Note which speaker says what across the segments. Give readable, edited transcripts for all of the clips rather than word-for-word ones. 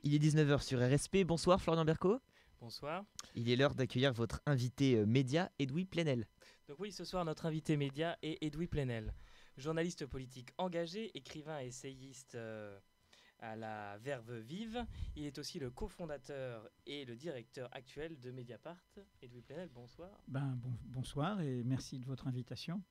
Speaker 1: Il est 19h sur RSP. Bonsoir Florian Berco.
Speaker 2: Bonsoir.
Speaker 1: Il est l'heure d'accueillir votre invité média, Edoui Plenel.
Speaker 2: Donc oui, ce soir, notre invité média est Edoui Plenel, journaliste politique engagé, écrivain et essayiste à la verve vive. Il est aussi le cofondateur et le directeur actuel de Mediapart. Edoui Plenel, bonsoir.
Speaker 3: Bonsoir et merci de votre invitation.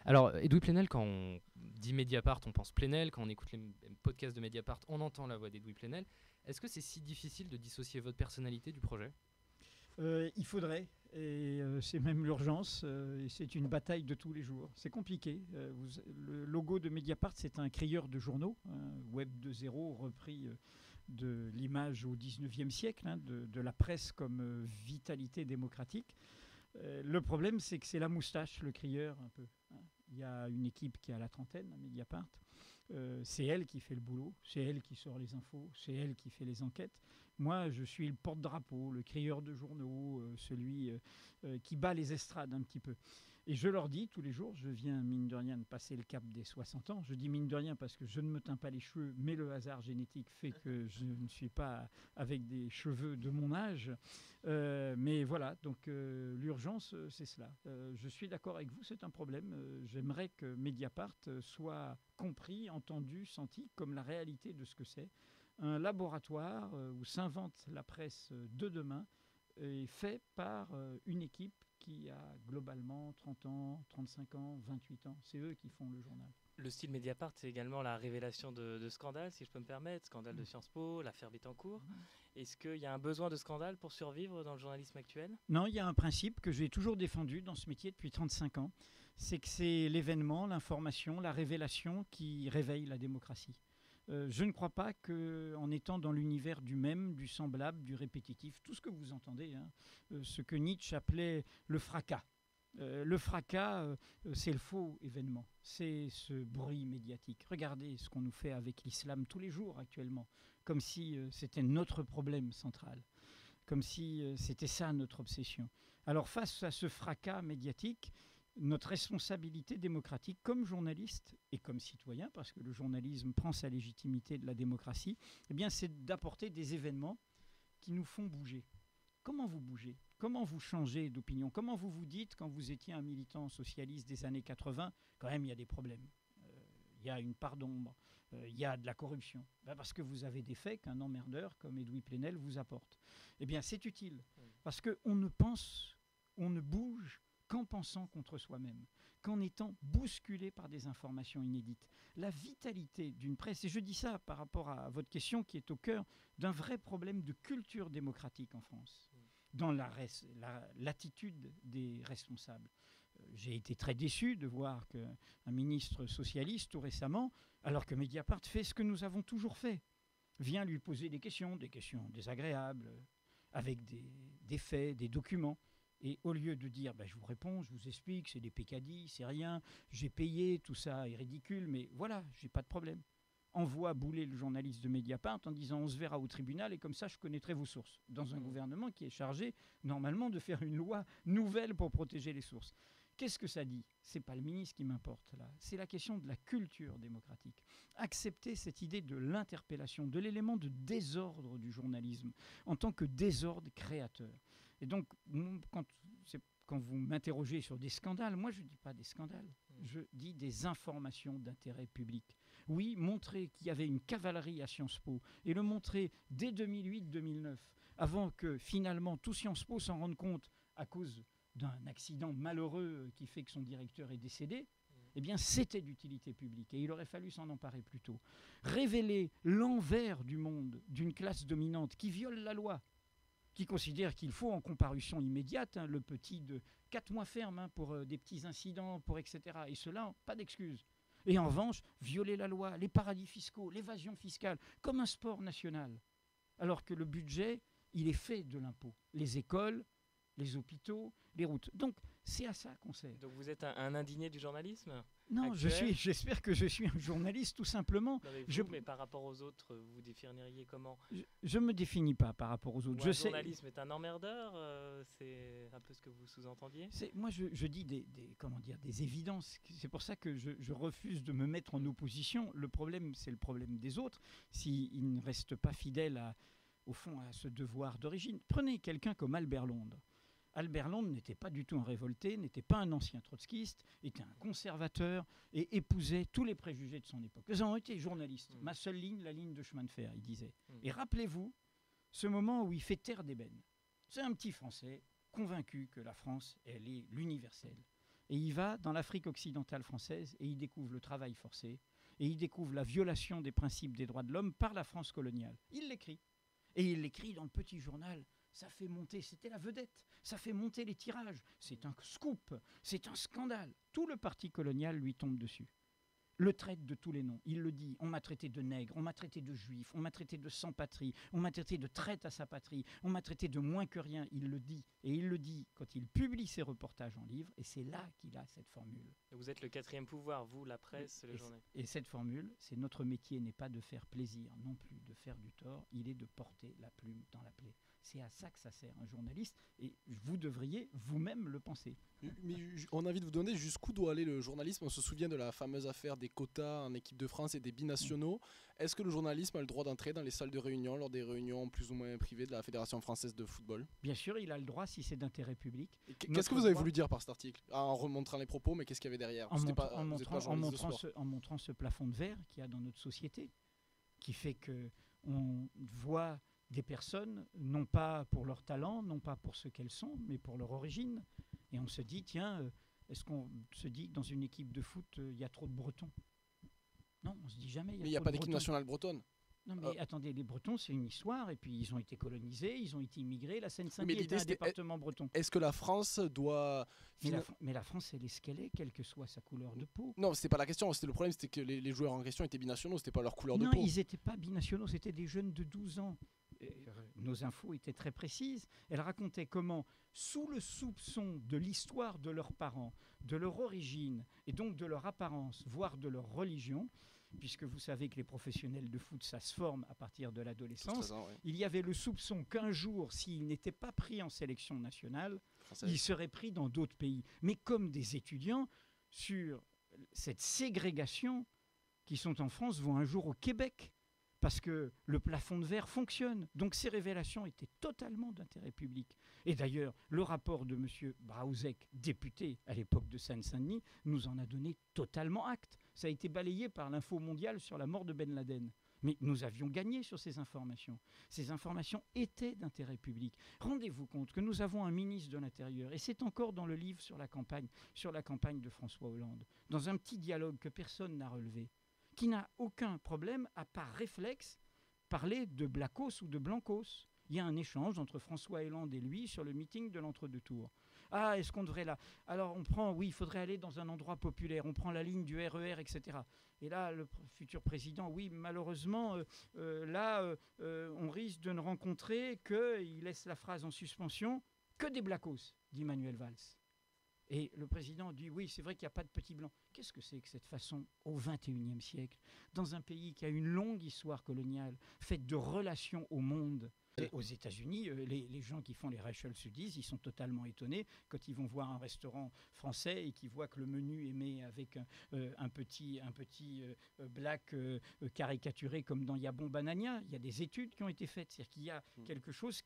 Speaker 4: Alors, Edoui Plenel, quand on dit Mediapart, on pense Plenel. Quand on écoute les podcasts de Mediapart, on entend la voix d'Edoui Plenel. Est-ce que c'est si difficile de dissocier votre personnalité du projet ?
Speaker 3: Il faudrait, et c'est même l'urgence, et c'est une bataille de tous les jours. C'est compliqué. Le logo de Mediapart, c'est un crieur de journaux, Web 2.0, repris de l'image au 19e siècle, de la presse comme vitalité démocratique. Le problème, c'est que c'est la moustache, le crieur, un peu. Il y a une équipe qui a la trentaine à Mediapart. C'est elle qui fait le boulot, c'est elle qui sort les infos, c'est elle qui fait les enquêtes. Moi, je suis le porte-drapeau, le crieur de journaux, celui qui bat les estrades un petit peu. Et je leur dis tous les jours, je viens mine de rien de passer le cap des 60 ans. Je dis mine de rien parce que je ne me teins pas les cheveux, mais le hasard génétique fait que je ne suis pas avec des cheveux de mon âge. Mais voilà, donc l'urgence, c'est cela. Je suis d'accord avec vous, c'est un problème. J'aimerais que Mediapart soit compris, entendu, senti comme la réalité de ce que c'est. Un laboratoire où s'invente la presse de demain est fait par une équipe qui a globalement 30 ans, 35 ans, 28 ans. C'est eux qui font le journal.
Speaker 2: Le style Mediapart, c'est également la révélation de scandales, si je peux me permettre. Scandale de Sciences Po, l'affaire Bettencourt. Est-ce qu'il y a un besoin de scandale pour survivre dans le journalisme actuel ?
Speaker 3: Non, il y a un principe que j'ai toujours défendu dans ce métier depuis 35 ans. C'est que c'est l'événement, l'information, la révélation qui réveille la démocratie. Je ne crois pas qu'en étant dans l'univers du même, du semblable, du répétitif, tout ce que vous entendez, ce que Nietzsche appelait le fracas. Le fracas, c'est le faux événement, c'est ce bruit médiatique. Regardez ce qu'on nous fait avec l'islam tous les jours actuellement, comme si c'était notre problème central, comme si c'était ça notre obsession. Alors face à ce fracas médiatique, notre responsabilité démocratique comme journaliste et comme citoyen, parce que le journalisme prend sa légitimité de la démocratie, eh bien, c'est d'apporter des événements qui nous font bouger. Comment vous bougez ? Comment vous changez d'opinion ? Comment vous vous dites, quand vous étiez un militant socialiste des années 80, quand même il y a des problèmes, il y a une part d'ombre, il y a de la corruption. Parce que vous avez des faits qu'un emmerdeur comme Edoui Plenel vous apporte. Eh bien, c'est utile, parce qu'on ne pense, on ne bouge qu'en pensant contre soi-même, qu'en étant bousculé par des informations inédites. La vitalité d'une presse, et je dis ça par rapport à votre question qui est au cœur d'un vrai problème de culture démocratique en France, dans l'attitude des responsables. J'ai été très déçu de voir qu'un ministre socialiste tout récemment, alors que Mediapart fait ce que nous avons toujours fait, vient lui poser des questions désagréables, avec des faits, des documents. Et au lieu de dire, je vous réponds, je vous explique, c'est des pécadilles, c'est rien, j'ai payé, tout ça est ridicule, mais voilà, j'ai pas de problème. Envoie bouler le journaliste de Mediapart en disant on se verra au tribunal et comme ça je connaîtrai vos sources. Dans un gouvernement qui est chargé normalement de faire une loi nouvelle pour protéger les sources. Qu'est-ce que ça dit ? C'est pas le ministre qui m'importe là, c'est la question de la culture démocratique. Accepter cette idée de l'interpellation, de l'élément de désordre du journalisme en tant que désordre créateur. Et donc, quand vous m'interrogez sur des scandales, moi je ne dis pas des scandales, je dis des informations d'intérêt public. Oui, montrer qu'il y avait une cavalerie à Sciences Po, et le montrer dès 2008-2009, avant que finalement tout Sciences Po s'en rende compte à cause d'un accident malheureux qui fait que son directeur est décédé, eh bien c'était d'utilité publique, et il aurait fallu s'en emparer plus tôt. Révéler l'envers du monde d'une classe dominante qui viole la loi, qui considère qu'il faut en comparution immédiate, le petit de 4 mois ferme pour des petits incidents, etc. Et cela, pas d'excuse. Et en revanche, violer la loi, les paradis fiscaux, l'évasion fiscale, comme un sport national. Alors que le budget, il est fait de l'impôt. Les écoles, les hôpitaux, les routes. Donc, c'est à ça qu'on sert.
Speaker 2: Donc vous êtes un indigné du journalisme ?
Speaker 3: Non, j'espère que je suis un journaliste, tout simplement.
Speaker 2: Non, mais par rapport aux autres, vous vous définiriez comment?
Speaker 3: Je ne me définis pas par rapport aux autres.
Speaker 2: Le journalisme est un emmerdeur, c'est un peu ce que vous sous-entendiez?
Speaker 3: Moi, je dis des évidences. C'est pour ça que je refuse de me mettre en opposition. Le problème, c'est le problème des autres. S'ils ne restent pas fidèles, au fond, à ce devoir d'origine. Prenez quelqu'un comme Albert Londres. Albert Londres n'était pas du tout un révolté, n'était pas un ancien trotskiste, était un conservateur et épousait tous les préjugés de son époque. Ils ont été journalistes. Ma seule ligne, la ligne de chemin de fer, il disait. Et rappelez-vous ce moment où il fait taire d'ébène. C'est un petit Français convaincu que la France, elle est l'universel. Et il va dans l'Afrique occidentale française et il découvre le travail forcé et il découvre la violation des principes des droits de l'homme par la France coloniale. Il l'écrit. Et il l'écrit dans le petit journal. Ça fait monter, c'était la vedette, ça fait monter les tirages. C'est un scoop, c'est un scandale. Tout le parti colonial lui tombe dessus. Le traite de tous les noms. Il le dit, on m'a traité de nègre, on m'a traité de juif, on m'a traité de sans-patrie, on m'a traité de traite à sa patrie, on m'a traité de moins que rien. Il le dit. Et il le dit quand il publie ses reportages en livre. Et c'est là qu'il a cette formule.
Speaker 2: Et vous êtes le quatrième pouvoir, vous, la presse, le journal.
Speaker 3: Et cette formule, c'est notre métier n'est pas de faire plaisir, non plus de faire du tort, il est de porter la plume dans la plaie. C'est à ça que ça sert un journaliste et vous devriez vous-même le penser.
Speaker 5: Mais on a envie de vous demander jusqu'où doit aller le journalisme. On se souvient de la fameuse affaire des quotas en équipe de France et des binationaux. Est-ce que le journalisme a le droit d'entrer dans les salles de réunion lors des réunions plus ou moins privées de la Fédération française de football?
Speaker 3: Bien sûr, il a le droit si c'est d'intérêt public.
Speaker 5: Qu'est-ce que vous avez voulu dire par cet article? En remontrant les propos, mais qu'est-ce qu'il y avait derrière?
Speaker 3: En montrant ce plafond de verre qu'il y a dans notre société, qui fait qu'on voit des personnes, non pas pour leur talent, non pas pour ce qu'elles sont, mais pour leur origine. Et on se dit, tiens, est-ce qu'on se dit que dans une équipe de foot, il y a trop de Bretons? Non, on se dit jamais.
Speaker 5: Mais il n'y a pas d'équipe nationale bretonne.
Speaker 3: Non, mais attendez, les Bretons, c'est une histoire, et puis ils ont été colonisés, ils ont été immigrés, la Seine-Saint-Denis était un département breton.
Speaker 5: Est-ce que la France doit...
Speaker 3: Mais la France, elle est ce qu'elle est, quelle que soit sa couleur de peau.
Speaker 5: Non, c'était pas la question, le problème, c'était que les joueurs en question étaient binationaux, c'était pas leur couleur de peau.
Speaker 3: Non, ils n'étaient pas binationaux, c'était des jeunes de 12 ans. Nos infos étaient très précises. Elles racontaient comment, sous le soupçon de l'histoire de leurs parents, de leur origine, et donc de leur apparence, voire de leur religion, puisque vous savez que les professionnels de foot, ça se forme à partir de l'adolescence, il y avait le soupçon qu'un jour, s'il n'était pas pris en sélection nationale, il serait pris dans d'autres pays. Mais comme des étudiants, sur cette ségrégation qui sont en France, vont un jour au Québec, parce que le plafond de verre fonctionne. Donc ces révélations étaient totalement d'intérêt public. Et d'ailleurs, le rapport de M. Braouzek, député à l'époque de Seine-Saint-Denis, nous en a donné totalement acte. Ça a été balayé par l'info mondiale sur la mort de Ben Laden. Mais nous avions gagné sur ces informations. Ces informations étaient d'intérêt public. Rendez-vous compte que nous avons un ministre de l'Intérieur, et c'est encore dans le livre sur la campagne de François Hollande, dans un petit dialogue que personne n'a relevé, qui n'a aucun problème à, par réflexe, parler de Blacos ou de Blancos. Il y a un échange entre François Hollande et lui sur le meeting de l'Entre-deux-Tours. Ah, est-ce qu'on devrait là? Alors on prend, oui, il faudrait aller dans un endroit populaire, on prend la ligne du RER, etc. Et là, le futur président, oui, malheureusement, on risque de ne rencontrer il laisse la phrase en suspension, que des Blacos, dit Manuel Valls. Et le président dit, oui, c'est vrai qu'il n'y a pas de petits blancs. Qu'est-ce que c'est que cette façon, au XXIe siècle, dans un pays qui a une longue histoire coloniale, faite de relations au monde? Et aux États-Unis, les gens qui font les racial studies, ils sont totalement étonnés quand ils vont voir un restaurant français et qu'ils voient que le menu est mis avec un petit black caricaturé comme dans Yabon Banania. Il y a des études qui ont été faites. C'est-à-dire qu'il y a quelque chose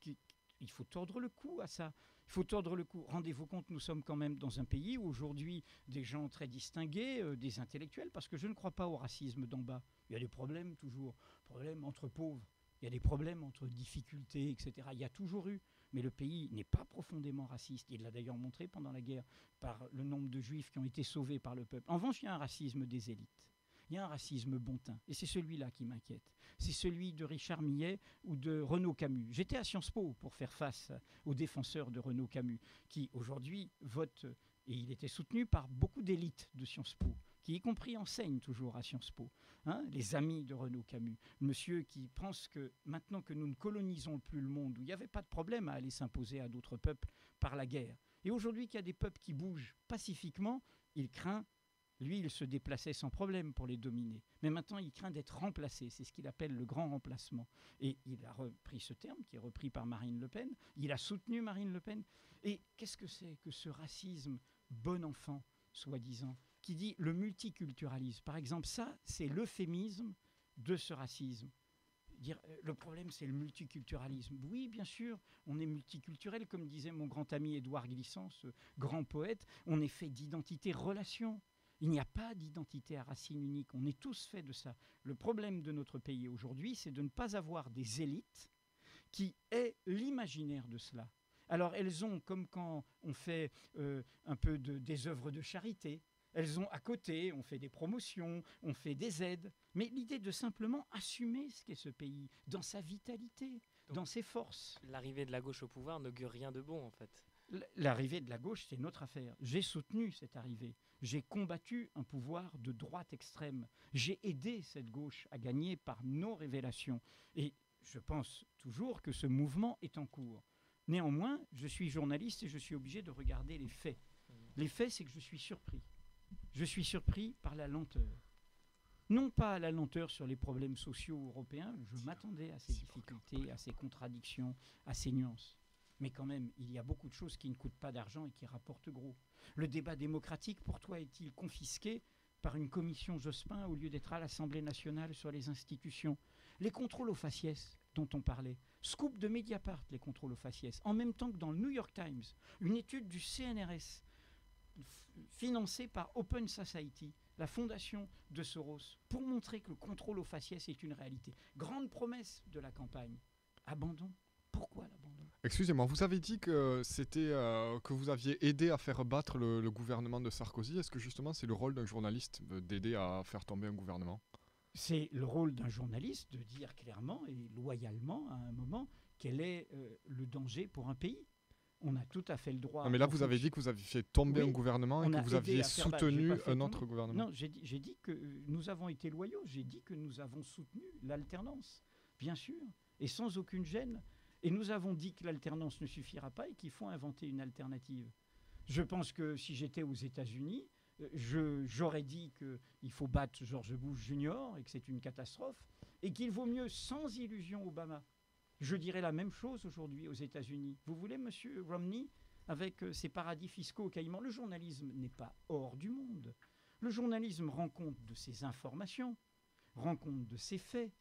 Speaker 3: il faut tordre le cou à ça. Il faut tordre le cou. Rendez-vous compte, nous sommes quand même dans un pays où aujourd'hui, des gens très distingués, des intellectuels, parce que je ne crois pas au racisme d'en bas. Il y a des problèmes toujours, problèmes entre pauvres. Il y a des problèmes entre difficultés, etc. Il y a toujours eu. Mais le pays n'est pas profondément raciste. Il l'a d'ailleurs montré pendant la guerre par le nombre de juifs qui ont été sauvés par le peuple. En revanche, il y a un racisme des élites. Il y a un racisme bontain. Et c'est celui-là qui m'inquiète. C'est celui de Richard Millet ou de Renaud Camus. J'étais à Sciences Po pour faire face aux défenseurs de Renaud Camus, qui aujourd'hui votent, et il était soutenu par beaucoup d'élites de Sciences Po, qui y compris enseignent toujours à Sciences Po, les amis de Renaud Camus. Monsieur qui pense que maintenant que nous ne colonisons plus le monde, où il n'y avait pas de problème à aller s'imposer à d'autres peuples par la guerre, et aujourd'hui qu'il y a des peuples qui bougent pacifiquement, il craint Lui, il se déplaçait sans problème pour les dominer. Mais maintenant, il craint d'être remplacé. C'est ce qu'il appelle le grand remplacement. Et il a repris ce terme, qui est repris par Marine Le Pen. Il a soutenu Marine Le Pen. Et qu'est-ce que c'est que ce racisme bon enfant, soi-disant, qui dit le multiculturalisme? Par exemple, ça, c'est l'euphémisme de ce racisme. Dire, le problème, c'est le multiculturalisme. Oui, bien sûr, on est multiculturel, comme disait mon grand ami Édouard Glissant, ce grand poète. On est fait d'identité-relation. Il n'y a pas d'identité à racine unique. On est tous faits de ça. Le problème de notre pays aujourd'hui, c'est de ne pas avoir des élites qui aient l'imaginaire de cela. Alors, elles ont, comme quand on fait un peu des œuvres de charité, elles ont à côté, on fait des promotions, on fait des aides. Mais l'idée de simplement assumer ce qu'est ce pays, dans sa vitalité, dans ses forces.
Speaker 2: L'arrivée de la gauche au pouvoir n'augure rien de bon, en fait.
Speaker 3: L'arrivée de la gauche, c'est notre affaire. J'ai soutenu cette arrivée. J'ai combattu un pouvoir de droite extrême. J'ai aidé cette gauche à gagner par nos révélations. Et je pense toujours que ce mouvement est en cours. Néanmoins, je suis journaliste et je suis obligé de regarder les faits. Les faits, c'est que je suis surpris. Je suis surpris par la lenteur. Non pas la lenteur sur les problèmes sociaux européens, je m'attendais à ces difficultés, à ces contradictions, à ces nuances. Mais quand même, il y a beaucoup de choses qui ne coûtent pas d'argent et qui rapportent gros. Le débat démocratique, pour toi, est-il confisqué par une commission Jospin au lieu d'être à l'Assemblée nationale sur les institutions? Les contrôles aux faciès dont on parlait, scoop de Mediapart, les contrôles aux faciès, en même temps que dans le New York Times, une étude du CNRS financée par Open Society, la fondation de Soros, pour montrer que le contrôle aux faciès est une réalité. Grande promesse de la campagne. Abandon. Pourquoi l'abandon?
Speaker 6: Excusez-moi, vous avez dit que c'était que vous aviez aidé à faire battre le gouvernement de Sarkozy. Est-ce que justement c'est le rôle d'un journaliste d'aider à faire tomber un gouvernement?
Speaker 3: C'est le rôle d'un journaliste de dire clairement et loyalement à un moment quel est le danger pour un pays. On a tout à fait le droit...
Speaker 6: Non, mais là, vous avez dit que vous aviez fait tomber un gouvernement et que vous aviez soutenu un autre gouvernement.
Speaker 3: Non, j'ai dit que nous avons été loyaux. J'ai dit que nous avons soutenu l'alternance, bien sûr, et sans aucune gêne. Et nous avons dit que l'alternance ne suffira pas et qu'il faut inventer une alternative. Je pense que si j'étais aux États-Unis, j'aurais dit qu'il faut battre George Bush Jr. et que c'est une catastrophe et qu'il vaut mieux sans illusion Obama. Je dirais la même chose aujourd'hui aux États-Unis. Vous voulez, monsieur Romney, avec ses paradis fiscaux aux Caïmans? Le journalisme n'est pas hors du monde. Le journalisme rend compte de ses informations, rend compte de ses faits,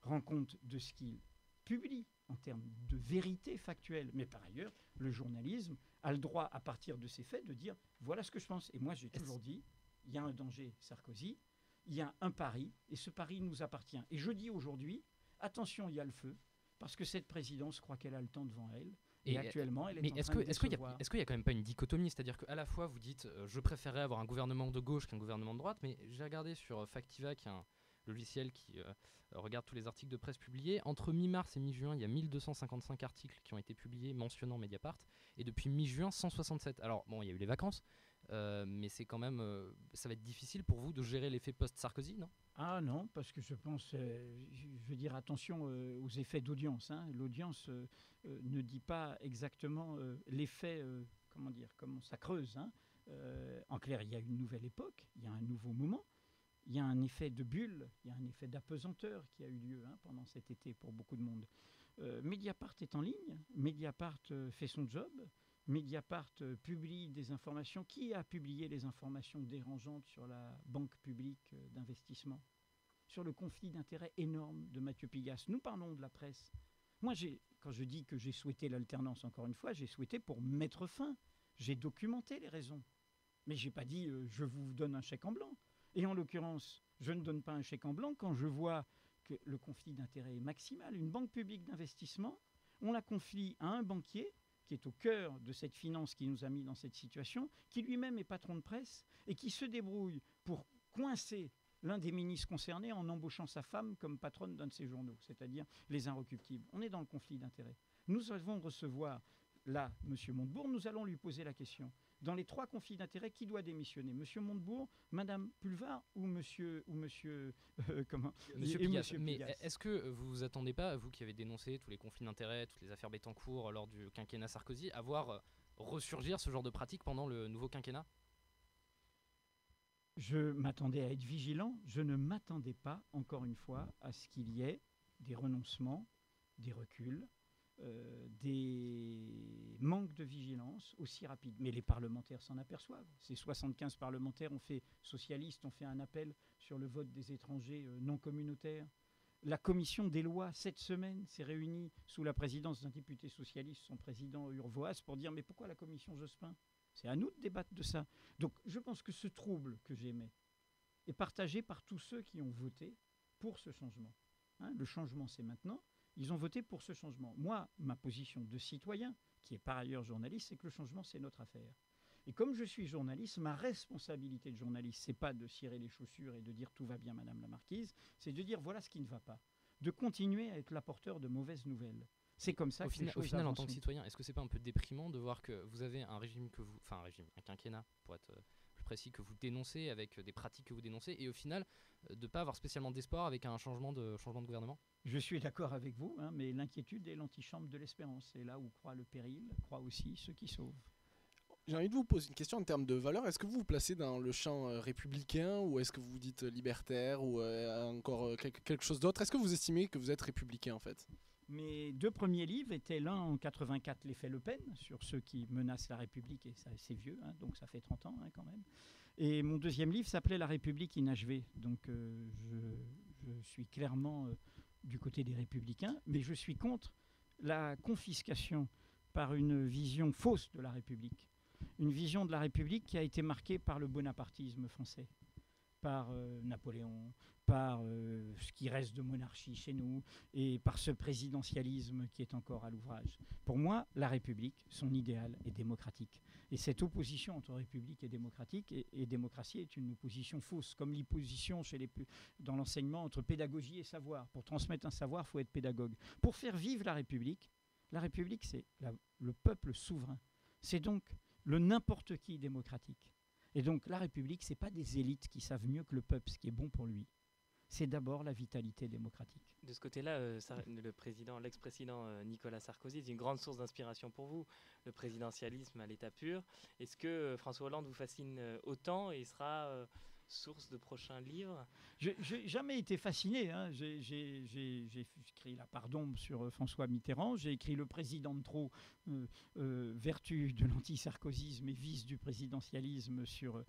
Speaker 3: rend compte de ce qu'il publie en termes de vérité factuelle. Mais par ailleurs, le journalisme a le droit, à partir de ces faits, de dire voilà ce que je pense. Et moi, j'ai toujours dit il y a un danger Sarkozy, il y a un pari, et ce pari nous appartient. Et je dis aujourd'hui attention, il y a le feu, parce que cette présidence croit qu'elle a le temps devant elle. Et actuellement, elle est en train de décevoir.
Speaker 4: Est-ce qu'il y a quand même pas une dichotomie? C'est-à-dire qu'à la fois, vous dites je préférerais avoir un gouvernement de gauche qu'un gouvernement de droite, mais j'ai regardé sur Factiva, qui est un logiciel qui regarde tous les articles de presse publiés. Entre mi-mars et mi-juin, il y a 1255 articles qui ont été publiés mentionnant Mediapart, et depuis mi-juin, 167. Alors, bon, il y a eu les vacances, mais c'est quand même... ça va être difficile pour vous de gérer l'effet post-Sarkozy, non?
Speaker 3: Ah non, parce que je pense, je veux dire attention aux effets d'audience. Hein. L'audience ne dit pas exactement l'effet, comment ça creuse. Hein. En clair, il y a une nouvelle époque, il y a un nouveau moment, il y a un effet de bulle, il y a un effet d'apesanteur qui a eu lieu pendant cet été pour beaucoup de monde. Mediapart est en ligne, Mediapart fait son job, Mediapart publie des informations. Qui a publié les informations dérangeantes sur la banque publique d'investissement, sur le conflit d'intérêts énorme de Mathieu Pigasse? Nous parlons de la presse. Moi, quand je dis que j'ai souhaité l'alternance, encore une fois, j'ai souhaité pour mettre fin. J'ai documenté les raisons. Mais je n'ai pas dit je vous donne un chèque en blanc. Et en l'occurrence, je ne donne pas un chèque en blanc quand je vois que le conflit d'intérêts est maximal. Une banque publique d'investissement, on la confie à un banquier qui est au cœur de cette finance qui nous a mis dans cette situation, qui lui-même est patron de presse et qui se débrouille pour coincer l'un des ministres concernés en embauchant sa femme comme patronne d'un de ses journaux, c'est-à-dire Les Inrecuptibles. On est dans le conflit d'intérêts. Nous allons recevoir, là, M. Montebourg, nous allons lui poser la question. Dans les 3 conflits d'intérêts, qui doit démissionner? M. Montebourg, Mme Pulvar ou Monsieur
Speaker 4: Pigasse. Mais est-ce que vous vous attendez pas, vous qui avez dénoncé tous les conflits d'intérêts, toutes les affaires Bettencourt lors du quinquennat Sarkozy, à voir ressurgir ce genre de pratique pendant le nouveau quinquennat?
Speaker 3: Je m'attendais à être vigilant. Je ne m'attendais pas, encore une fois, à ce qu'il y ait des renoncements, des reculs, des manques de vigilance aussi rapides. Mais les parlementaires s'en aperçoivent. Ces 75 parlementaires socialistes ont fait un appel sur le vote des étrangers non communautaires. La commission des lois, cette semaine, s'est réunie sous la présidence d'un député socialiste, son président Urvoas, pour dire « Mais pourquoi la commission Jospin ?» C'est à nous de débattre de ça. Donc je pense que ce trouble que j'émets est partagé par tous ceux qui ont voté pour ce changement. Hein, le changement, c'est maintenant. Ils ont voté pour ce changement. Moi, ma position de citoyen, qui est par ailleurs journaliste, c'est que le changement, c'est notre affaire. Et comme je suis journaliste, ma responsabilité de journaliste, c'est pas de cirer les chaussures et de dire tout va bien, Madame la Marquise, c'est de dire voilà ce qui ne va pas. De continuer à être l'apporteur de mauvaises nouvelles. C'est comme ça que les choses
Speaker 4: Au final, en
Speaker 3: avancent.
Speaker 4: tant que citoyen, est-ce que c'est pas un peu déprimant de voir que vous avez un régime un quinquennat, pour être plus précis, que vous dénoncez, avec des pratiques que vous dénoncez, et au final, de ne pas avoir spécialement d'espoir avec un changement de gouvernement?
Speaker 3: Je suis d'accord avec vous, hein, mais l'inquiétude est l'antichambre de l'espérance. C'est là où croit le péril, croit aussi ceux qui sauvent.
Speaker 5: J'ai envie de vous poser une question en termes de valeurs. Est-ce que vous vous placez dans le champ républicain ou est-ce que vous vous dites libertaire ou encore quelque chose d'autre? Est-ce que vous estimez que vous êtes républicain en fait?
Speaker 3: Mes 2 premiers livres étaient l'un en 84, l'effet Le Pen, sur ceux qui menacent la République, et ça, c'est vieux, hein, donc ça fait 30 ans hein, quand même. Et mon 2e livre s'appelait La République inachevée. Donc je suis clairement du côté des républicains, mais je suis contre la confiscation par une vision fausse de la République. Une vision de la République qui a été marquée par le bonapartisme français, par Napoléon, par ce qui reste de monarchie chez nous et par ce présidentialisme qui est encore à l'ouvrage. Pour moi, la République, son idéal est démocratique. Et cette opposition entre République et démocratie est une opposition fausse, comme l'opposition dans l'enseignement entre pédagogie et savoir. Pour transmettre un savoir, il faut être pédagogue. Pour faire vivre la République, c'est le peuple souverain. C'est donc le n'importe qui démocratique. Et donc la République, ce n'est pas des élites qui savent mieux que le peuple ce qui est bon pour lui. C'est d'abord la vitalité démocratique.
Speaker 2: De ce côté-là, l'ex-président Nicolas Sarkozy est une grande source d'inspiration pour vous. Le présidentialisme à l'état pur. Est-ce que François Hollande vous fascine autant et sera source de prochains livres?
Speaker 3: J'ai jamais été fasciné. Hein. J'ai écrit La Pardon sur François Mitterrand. J'ai écrit Le président de trop, vertu de l'anti-sarkozysme et vice du présidentialisme sur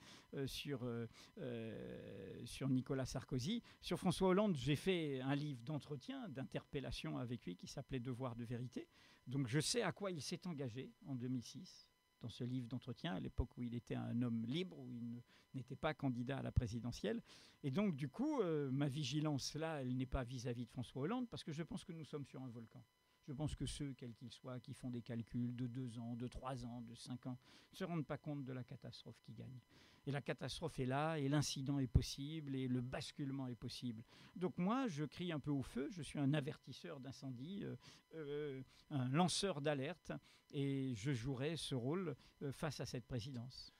Speaker 3: Nicolas Sarkozy. Sur François Hollande, j'ai fait un livre d'entretien, d'interpellation avec lui qui s'appelait Devoir de vérité. Donc je sais à quoi il s'est engagé en 2006. Dans ce livre d'entretien, à l'époque où il était un homme libre, où il n'était pas candidat à la présidentielle. Et donc, du coup, ma vigilance, là, elle n'est pas vis-à-vis de François Hollande, parce que je pense que nous sommes sur un volcan. Je pense que ceux, quels qu'ils soient, qui font des calculs de 2 ans, de 3 ans, de 5 ans, ne se rendent pas compte de la catastrophe qui gagne. Et la catastrophe est là, et l'incident est possible, et le basculement est possible. Donc moi, je crie un peu au feu, je suis un avertisseur d'incendie, un lanceur d'alerte, et je jouerai ce rôle face à cette présidence.